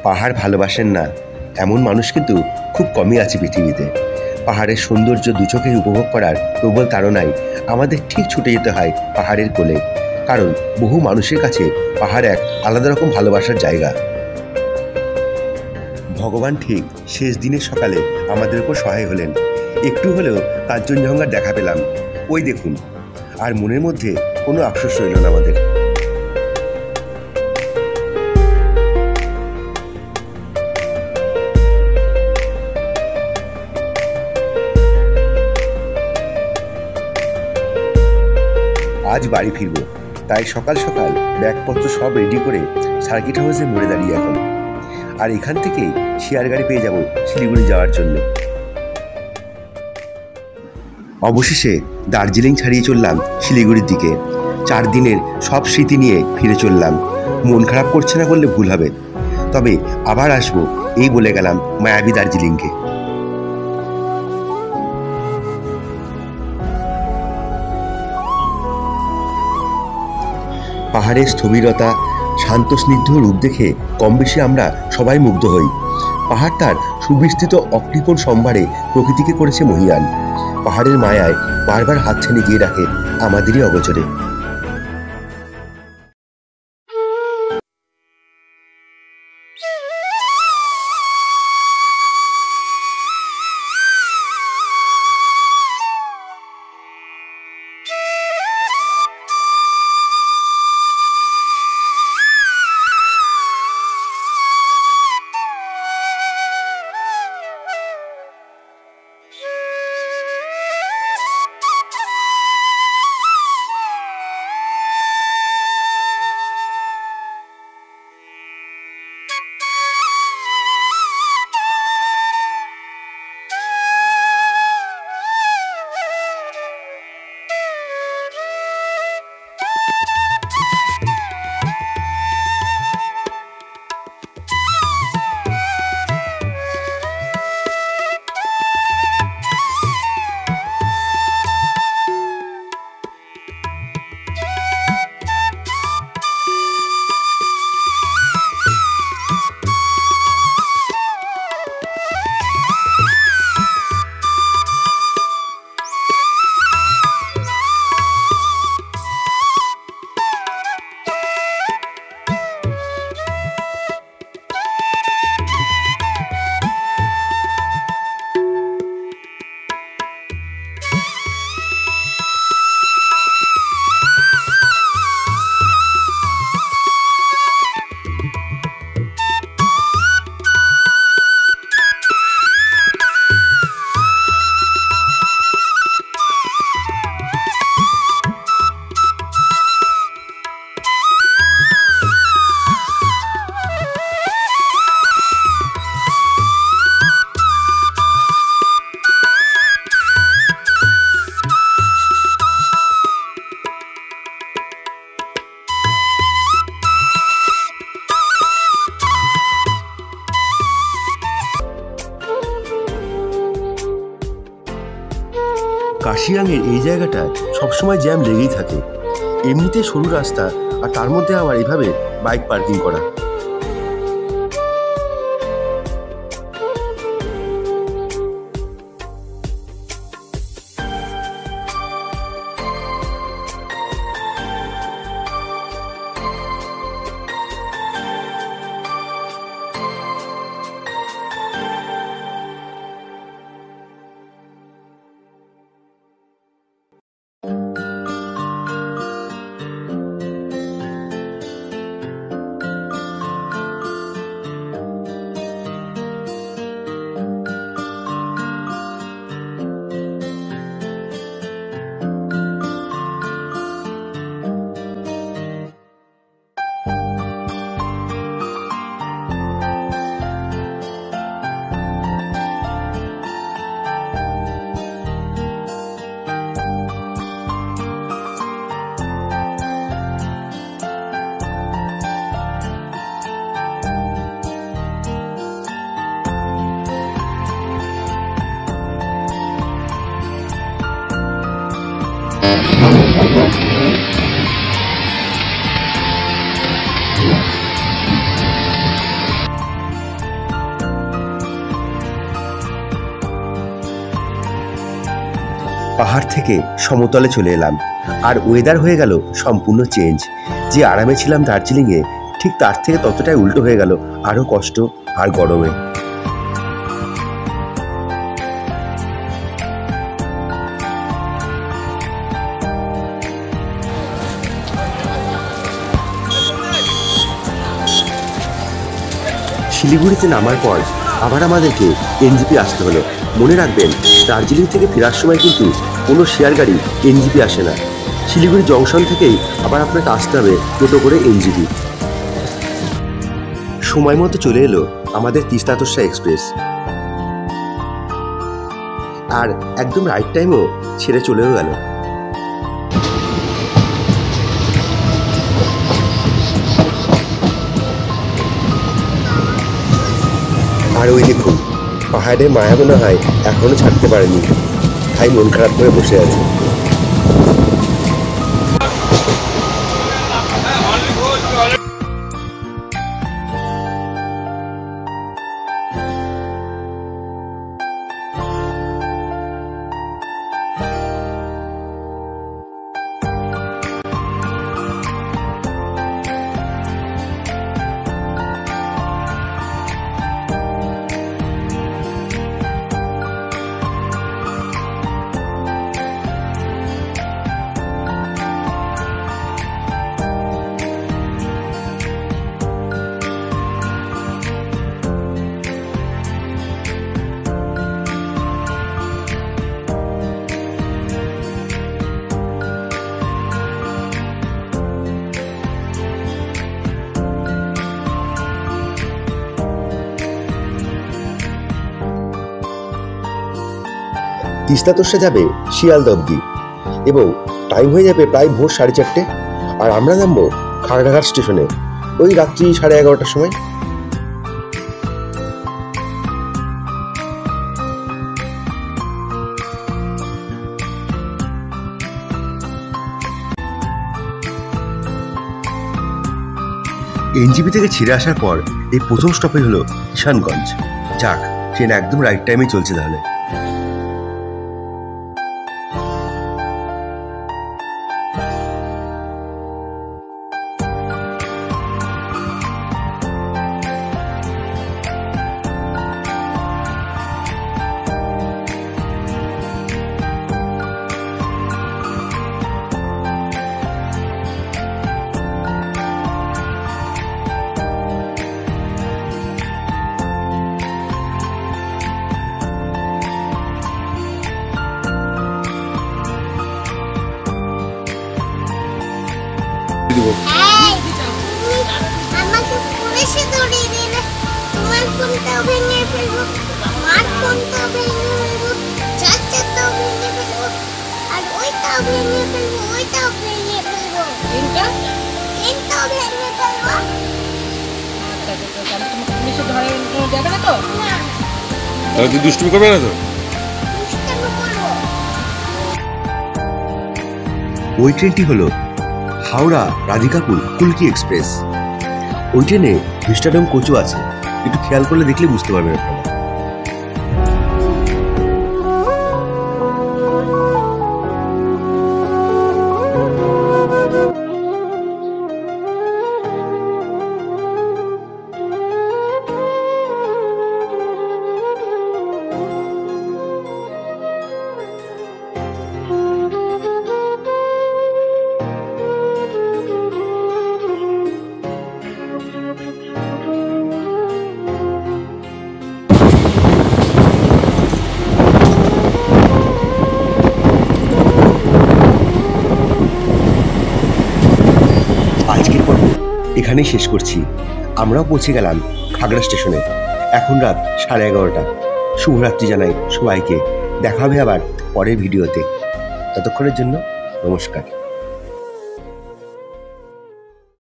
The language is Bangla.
পাহাড় ভালোবাসেন না এমন মানুষ কিন্তু খুব কমই আছে পৃথিবীতে। পাহাড়ের সৌন্দর্য দুচোখে উপভোগ করার প্রবল তাড়নায় আমাদের ঠিক ছুটে যেতে হয় পাহাড়ের কোলে, কারণ বহু মানুষের কাছে পাহাড় এক আলাদা রকম ভালোবাসার জায়গা। ভগবান ঠিক শেষ দিনের সকালে আমাদের উপর সহায় হলেন। একটু হলেও কাঞ্চনজঙ্ঘার দেখা পেলাম, ওই দেখুন। আর মনের মধ্যে কোনো আফসোস রইল না আমাদের। আজ বাড়ি ফিরবো, তাই সকাল সকাল ব্যাগপত্র সব রেডি করে সার্কিট হাউসে মোড়ে দাঁড়িয়ে এখন। আর এখান থেকেই শেয়ার গাড়ি পেয়ে যাব শিলিগুড়ি যাওয়ার জন্য। অবশেষে দার্জিলিং ছাড়িয়ে চললাম শিলিগুড়ির দিকে। 4 দিনের সব স্মৃতি নিয়ে ফিরে চললাম। মন খারাপ করছে না বললে ভুল হবে, তবে আবার আসবো এই বলে গেলাম মায়াবী দার্জিলিংকে। পাহাড়ের স্থবিরতা, শান্ত স্নিগ্ধ রূপ দেখে কম বেশি আমরা সবাই মুগ্ধ হই। পাহাড় তার সুবিস্তৃত অকৃপণ সম্ভারে প্রকৃতিকে করেছে মহীয়ান। পাহাড়ের মায়ায় বারবার হাতছানি দিয়ে রাখে আমাদেরই অগোচরে। কাশিয়াংয়ের এই জায়গাটায় সবসময় জ্যাম লেগেই থাকে। এমনিতে সরু রাস্তা, আর তার মধ্যে আবার এভাবে বাইক পার্কিং করা। পাহাড় থেকে সমতলে চলে এলাম, আর ওয়েদার হয়ে গেল সম্পূর্ণ চেঞ্জ। যে আরামে ছিলাম দার্জিলিংয়ে, ঠিক তার থেকে ততটাই উল্টো হয়ে গেল, আরও কষ্ট আর গরমে। শিলিগুড়িতে নামার পর আবার আমাদেরকে এনজিপি আসতে হলো। মনে রাখবেন, দার্জিলিং থেকে ফেরার সময় কিন্তু কোনো শেয়ার গাড়ি এনজিপি আসে না। শিলিগুড়ি জংশন থেকেই আবার আপনাকে আসতে হবে টোটো করে এনজিপি। সময় মতো চলে এলো আমাদের তিস্তা তোর্ষা এক্সপ্রেস, আর একদম রাইট টাইমও ছেড়ে চলেও গেল। আর ওই দেখুন, পাহাড়ের মায়া মনে হয় এখনো ছাড়তে পারেনি, তাই মন খারাপ করে বসে আছে। তিস্তা তোর্ষা যাবে শিয়ালদা অবধি, এবং টাইম হয়ে যাবে প্রায় ভোর 4:30, আর আমরা নামবো খাগড়াঘাট স্টেশনে ওই রাত্রি 11:30টার সময়। এনজিপি থেকে ছেড়ে আসার পর এই প্রথম স্টপেজ হলো কিষানগঞ্জ। যাক, ট্রেন একদম রাইট টাইমে চলছে তাহলে। আমাকে পুলিশে ধরিয়ে দিলে, তোমার ফোনটাও ভেঙে ফেলবো, আমার ফোনটাও ভেঙে ফেলবো, চার্জারটাও ভেঙে ফেলবো, আর ওইটাও ভেঙে ফেলবো, ওইটাও ভেঙে ফেলবো, এটাও ভেঙে ফেলবো। পুলিশে ধরে যাবে না তো? না, তাহলে তুই দুষ্টুমি করবে না তো? দুষ্টামি করবো। ওই ট্রেনটি হলো হাওড়া রাধিকাপুর কুলকি এক্সপ্রেস। ওই ট্রেনে ভিস্টাডোম কোচও আছে, একটু খেয়াল করলে দেখলে বুঝতে পারবেন আপনারা। আজকের পর্ব এখানেই শেষ করছি। আমরাও পৌঁছে গেলাম খাগড়া স্টেশনে। এখন রাত 11:30। শুভরাত্রি জানাই সবাইকে। দেখা হবে আবার পরের ভিডিওতে। ততক্ষণের জন্য নমস্কার।